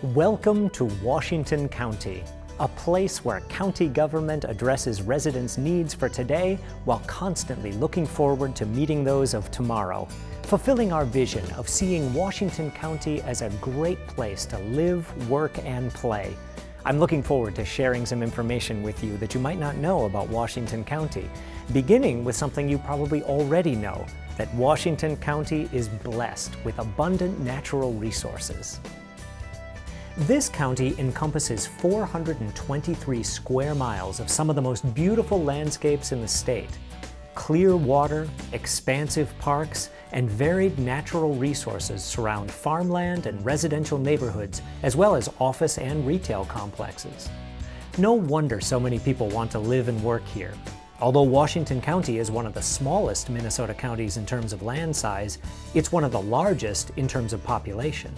Welcome to Washington County, a place where county government addresses residents' needs for today while constantly looking forward to meeting those of tomorrow, fulfilling our vision of seeing Washington County as a great place to live, work, and play. I'm looking forward to sharing some information with you that you might not know about Washington County, beginning with something you probably already know, that Washington County is blessed with abundant natural resources. This county encompasses 423 square miles of some of the most beautiful landscapes in the state. Clear water, expansive parks, and varied natural resources surround farmland and residential neighborhoods, as well as office and retail complexes. No wonder so many people want to live and work here. Although Washington County is one of the smallest Minnesota counties in terms of land size, it's one of the largest in terms of population.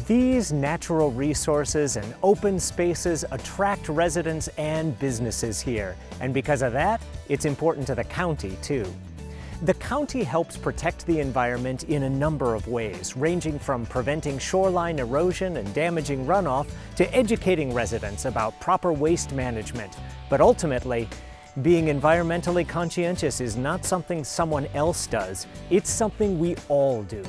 These natural resources and open spaces attract residents and businesses here, and because of that, it's important to the county too. The county helps protect the environment in a number of ways, ranging from preventing shoreline erosion and damaging runoff to educating residents about proper waste management. But ultimately, being environmentally conscientious is not something someone else does, it's something we all do.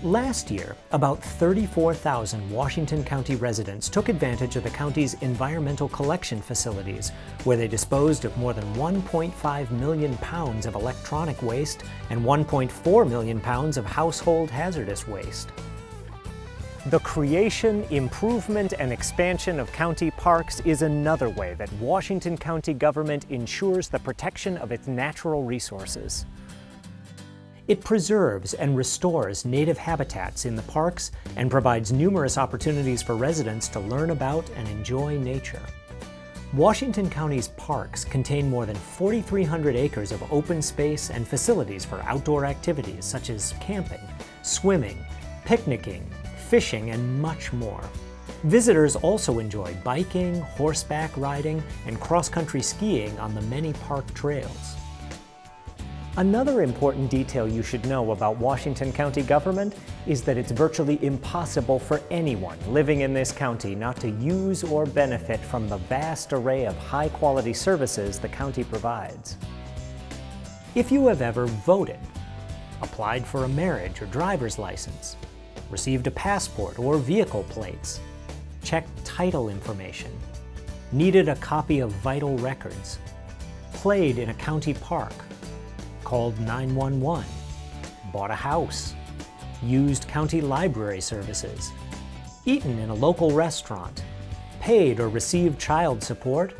Last year, about 34,000 Washington County residents took advantage of the county's environmental collection facilities, where they disposed of more than 1.5 million pounds of electronic waste and 1.4 million pounds of household hazardous waste. The creation, improvement, and expansion of county parks is another way that Washington County government ensures the protection of its natural resources. It preserves and restores native habitats in the parks and provides numerous opportunities for residents to learn about and enjoy nature. Washington County's parks contain more than 4,300 acres of open space and facilities for outdoor activities such as camping, swimming, picnicking, fishing, and much more. Visitors also enjoy biking, horseback riding, and cross-country skiing on the many park trails. Another important detail you should know about Washington County government is that it's virtually impossible for anyone living in this county not to use or benefit from the vast array of high-quality services the county provides. If you have ever voted, applied for a marriage or driver's license, received a passport or vehicle plates, checked title information, needed a copy of vital records, played in a county park, called 911, bought a house, used county library services, eaten in a local restaurant, paid or received child support,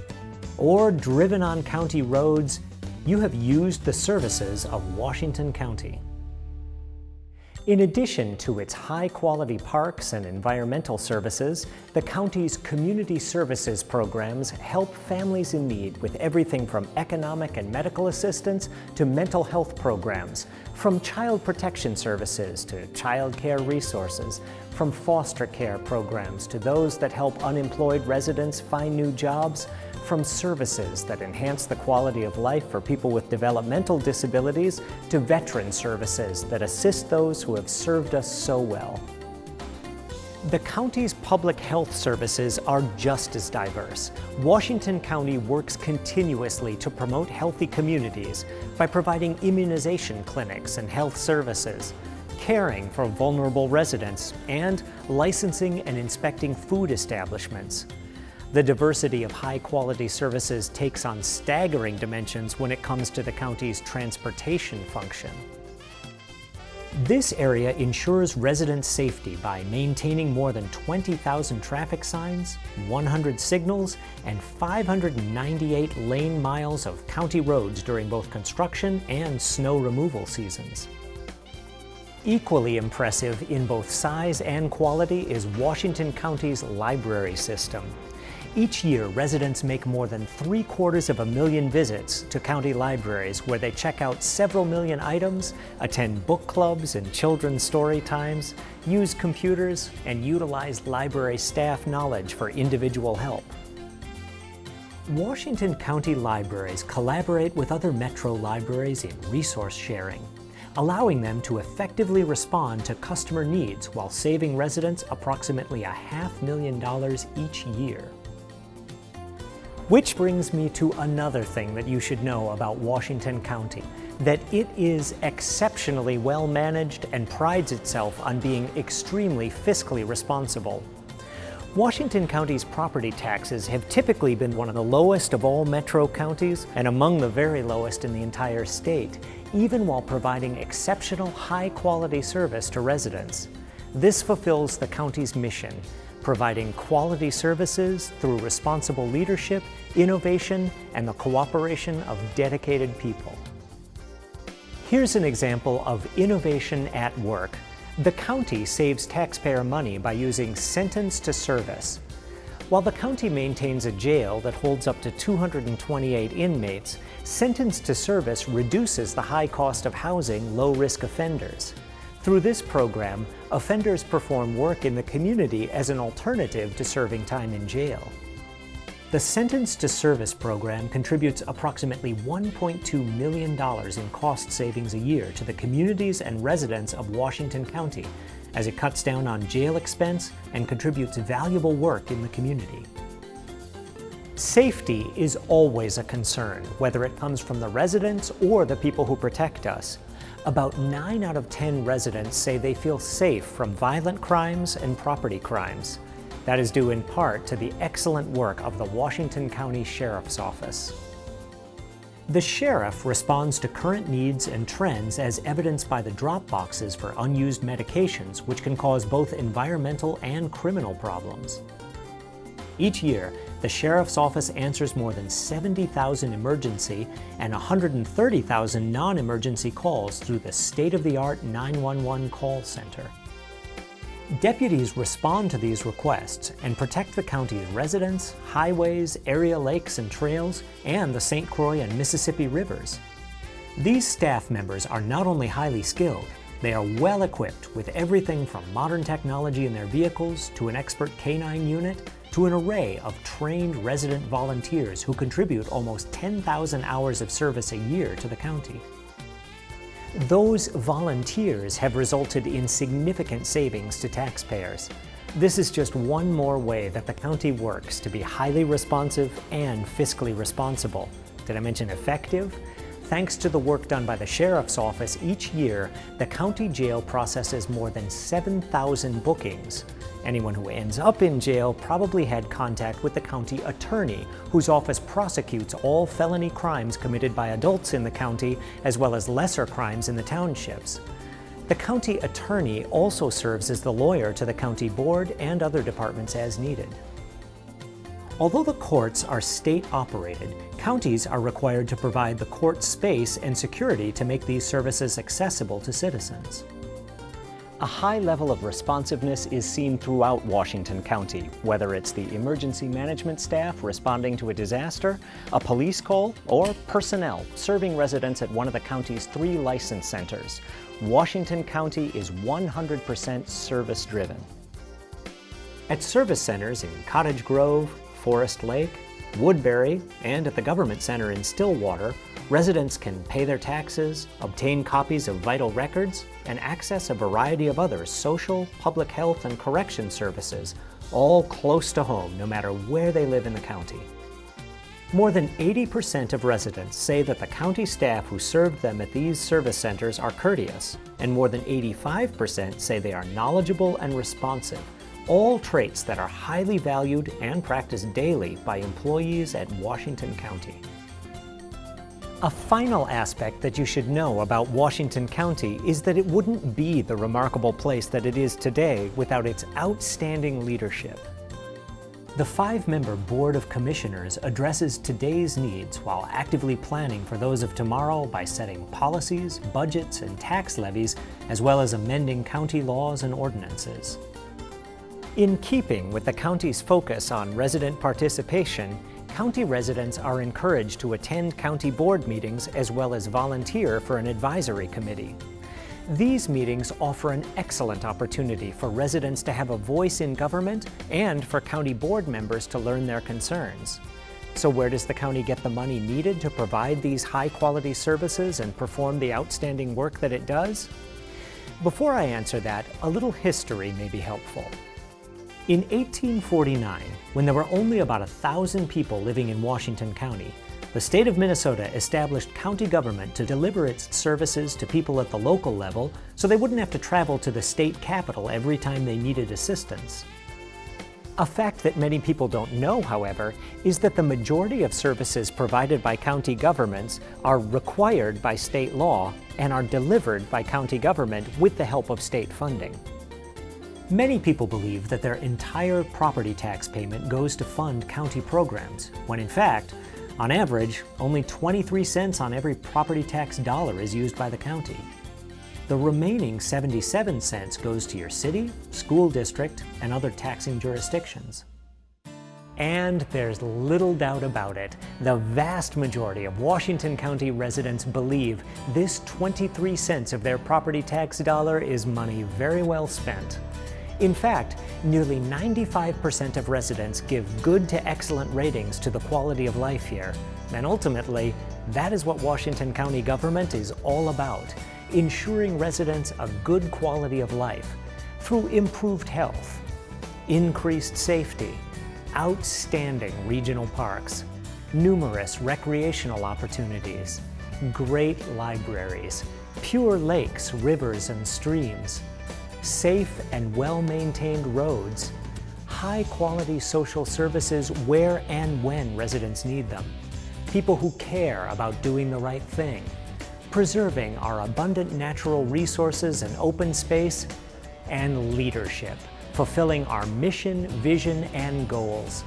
or driven on county roads, you have used the services of Washington County. In addition to its high-quality parks and environmental services, the county's community services programs help families in need with everything from economic and medical assistance to mental health programs, from child protection services to child care resources, from foster care programs to those that help unemployed residents find new jobs, from services that enhance the quality of life for people with developmental disabilities to veteran services that assist those who have served us so well. The county's public health services are just as diverse. Washington County works continuously to promote healthy communities by providing immunization clinics and health services, caring for vulnerable residents, and licensing and inspecting food establishments. The diversity of high-quality services takes on staggering dimensions when it comes to the county's transportation function. This area ensures resident safety by maintaining more than 20,000 traffic signs, 100 signals, and 598 lane miles of county roads during both construction and snow removal seasons. Equally impressive in both size and quality is Washington County's library system. Each year, residents make more than 750,000 visits to county libraries where they check out several million items, attend book clubs and children's story times, use computers, and utilize library staff knowledge for individual help. Washington County libraries collaborate with other metro libraries in resource sharing. allowing them to effectively respond to customer needs while saving residents approximately $500,000 each year. Which brings me to another thing that you should know about Washington County, that it is exceptionally well managed and prides itself on being extremely fiscally responsible. Washington County's property taxes have typically been one of the lowest of all metro counties and among the very lowest in the entire state, even while providing exceptional high-quality service to residents. This fulfills the county's mission, providing quality services through responsible leadership, innovation, and the cooperation of dedicated people. Here's an example of innovation at work. The county saves taxpayer money by using sentence to service. While the county maintains a jail that holds up to 228 inmates, sentence to service reduces the high cost of housing low-risk offenders. Through this program, offenders perform work in the community as an alternative to serving time in jail. The Sentence to Service program contributes approximately $1.2 million in cost savings a year to the communities and residents of Washington County, as it cuts down on jail expense and contributes valuable work in the community. Safety is always a concern, whether it comes from the residents or the people who protect us. About 9 out of 10 residents say they feel safe from violent crimes and property crimes. That is due in part to the excellent work of the Washington County Sheriff's Office. The sheriff responds to current needs and trends as evidenced by the drop boxes for unused medications, which can cause both environmental and criminal problems. Each year, the Sheriff's Office answers more than 70,000 emergency and 130,000 non-emergency calls through the state-of-the-art 911 call center. Deputies respond to these requests and protect the county's residents, highways, area lakes and trails, and the St. Croix and Mississippi rivers. These staff members are not only highly skilled, they are well equipped with everything from modern technology in their vehicles to an expert canine unit to an array of trained resident volunteers who contribute almost 10,000 hours of service a year to the county. Those volunteers have resulted in significant savings to taxpayers. This is just one more way that the county works to be highly responsive and fiscally responsible. Did I mention effective? Thanks to the work done by the Sheriff's Office each year, the county jail processes more than 7,000 bookings. Anyone who ends up in jail probably had contact with the county attorney, whose office prosecutes all felony crimes committed by adults in the county, as well as lesser crimes in the townships. The county attorney also serves as the lawyer to the county board and other departments as needed. Although the courts are state-operated, counties are required to provide the court space and security to make these services accessible to citizens. A high level of responsiveness is seen throughout Washington County, whether it's the emergency management staff responding to a disaster, a police call, or personnel serving residents at one of the county's 3 license centers. Washington County is 100% service-driven. At service centers in Cottage Grove, Forest Lake, Woodbury, and at the Government Center in Stillwater, residents can pay their taxes, obtain copies of vital records, and access a variety of other social, public health, and correction services, all close to home, no matter where they live in the county. More than 80% of residents say that the county staff who served them at these service centers are courteous, and more than 85% say they are knowledgeable and responsive, all traits that are highly valued and practiced daily by employees at Washington County. A final aspect that you should know about Washington County is that it wouldn't be the remarkable place that it is today without its outstanding leadership. The 5-member Board of Commissioners addresses today's needs while actively planning for those of tomorrow by setting policies, budgets, and tax levies, as well as amending county laws and ordinances. In keeping with the county's focus on resident participation, county residents are encouraged to attend county board meetings as well as volunteer for an advisory committee. These meetings offer an excellent opportunity for residents to have a voice in government and for county board members to learn their concerns. So where does the county get the money needed to provide these high-quality services and perform the outstanding work that it does? Before I answer that, a little history may be helpful. In 1849, when there were only about 1,000 people living in Washington County, the state of Minnesota established county government to deliver its services to people at the local level so they wouldn't have to travel to the state capital every time they needed assistance. A fact that many people don't know, however, is that the majority of services provided by county governments are required by state law and are delivered by county government with the help of state funding. Many people believe that their entire property tax payment goes to fund county programs, when in fact, on average, only 23 cents on every property tax dollar is used by the county. The remaining 77 cents goes to your city, school district, and other taxing jurisdictions. And there's little doubt about it, the vast majority of Washington County residents believe this 23 cents of their property tax dollar is money very well spent. In fact, nearly 95% of residents give good to excellent ratings to the quality of life here. And ultimately, that is what Washington County government is all about, ensuring residents a good quality of life through improved health, increased safety, outstanding regional parks, numerous recreational opportunities, great libraries, pure lakes, rivers, and streams, safe and well-maintained roads, high-quality social services where and when residents need them, people who care about doing the right thing, preserving our abundant natural resources and open space, and leadership, fulfilling our mission, vision, and goals.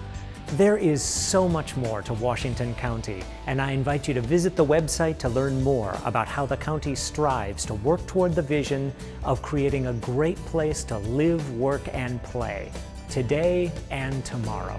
There is so much more to Washington County, and I invite you to visit the website to learn more about how the county strives to work toward the vision of creating a great place to live, work, and play, today and tomorrow.